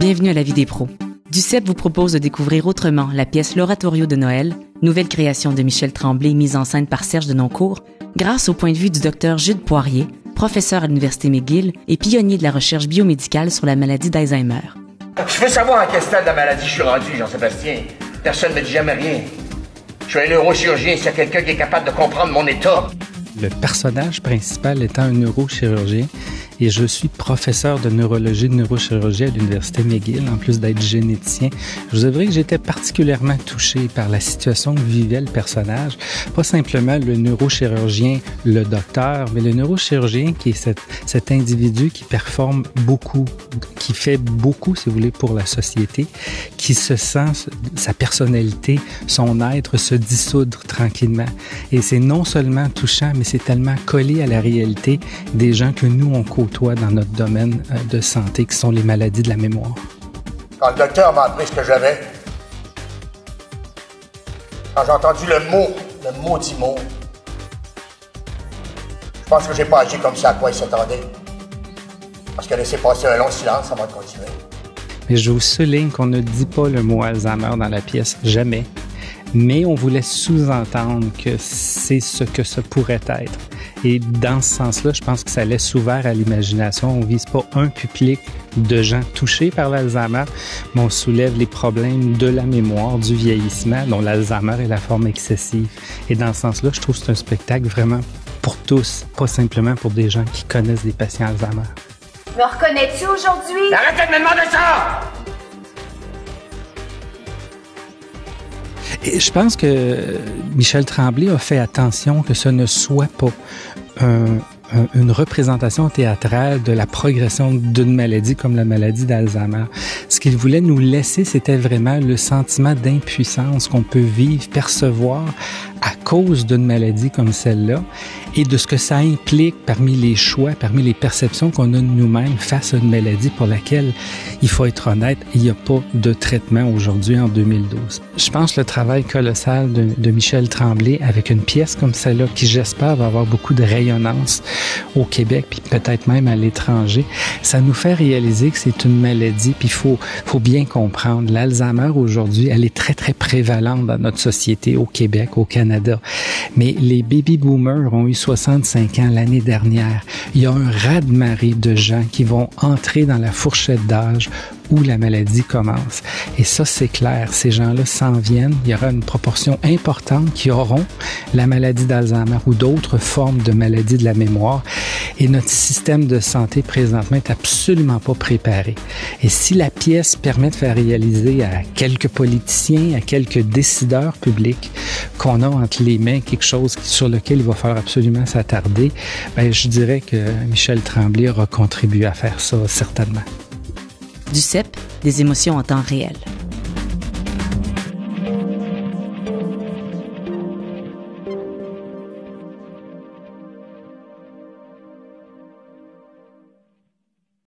Bienvenue à la vie des pros. Duceppe vous propose de découvrir autrement la pièce L'Oratorio de Noël, nouvelle création de Michel Tremblay mise en scène par Serge Denoncourt, grâce au point de vue du Dr Jude Poirier, professeur à l'Université McGill et pionnier de la recherche biomédicale sur la maladie d'Alzheimer. Je veux savoir à quel stade de la maladie je suis rendu, Jean-Sébastien. Personne ne me dit jamais rien. Je suis un neurochirurgien, s'il y a quelqu'un qui est capable de comprendre mon état. Le personnage principal étant un neurochirurgien et je suis professeur de neurologie et de neurochirurgie à l'Université McGill, en plus d'être généticien. Je vous avouerai que j'étais particulièrement touché par la situation que vivait le personnage. Pas simplement le neurochirurgien, le docteur, mais le neurochirurgien qui est cet individu qui performe beaucoup, qui fait beaucoup, si vous voulez, pour la société, qui se sent, sa personnalité, son être se dissoudre tranquillement. Et c'est non seulement touchant, mais c'est tellement collé à la réalité des gens que nous, on côtoie dans notre domaine de santé, qui sont les maladies de la mémoire. Quand le docteur m'a appris ce que j'avais, quand j'ai entendu le maudit mot, je pense que j'ai pas agi comme ça à quoi il s'attendait. Parce qu'il a laissé passer un long silence avant de continuer. Mais je vous souligne qu'on ne dit pas le mot Alzheimer dans la pièce, jamais. Mais on voulait sous-entendre que c'est ce que ça pourrait être. Et dans ce sens-là, je pense que ça laisse ouvert à l'imagination. On vise pas un public de gens touchés par l'Alzheimer, mais on soulève les problèmes de la mémoire, du vieillissement, dont l'Alzheimer est la forme excessive. Et dans ce sens-là, je trouve que c'est un spectacle vraiment pour tous, pas simplement pour des gens qui connaissent des patients Alzheimer. Me reconnais-tu aujourd'hui? Arrêtez de me demander ça! Et je pense que Michel Tremblay a fait attention que ce ne soit pas une représentation théâtrale de la progression d'une maladie comme la maladie d'Alzheimer. Ce qu'il voulait nous laisser, c'était vraiment le sentiment d'impuissance qu'on peut vivre, percevoir à cause d'une maladie comme celle-là et de ce que ça implique parmi les choix, parmi les perceptions qu'on a de nous-mêmes face à une maladie pour laquelle, il faut être honnête, il n'y a pas de traitement aujourd'hui en 2012. Je pense que le travail colossal de Michel Tremblay avec une pièce comme celle-là qui, j'espère, va avoir beaucoup de rayonnance au Québec puis peut-être même à l'étranger, ça nous fait réaliser que c'est une maladie puis il faut bien comprendre. L'Alzheimer aujourd'hui, elle est très, très prévalente dans notre société au Québec, au Canada. Mais les baby boomers ont eu 65 ans l'année dernière. Il y a un raz-de-marée de gens qui vont entrer dans la fourchette d'âge où la maladie commence. Et ça, c'est clair. Ces gens-là s'en viennent. Il y aura une proportion importante qui auront la maladie d'Alzheimer ou d'autres formes de maladies de la mémoire. Et notre système de santé présentement est absolument pas préparé. Et si la pièce permet de faire réaliser à quelques politiciens, à quelques décideurs publics qu'on a entre les mains quelque chose sur lequel il va falloir absolument s'attarder, ben, je dirais que Michel Tremblay aura contribué à faire ça, certainement. Duceppe, des émotions en temps réel.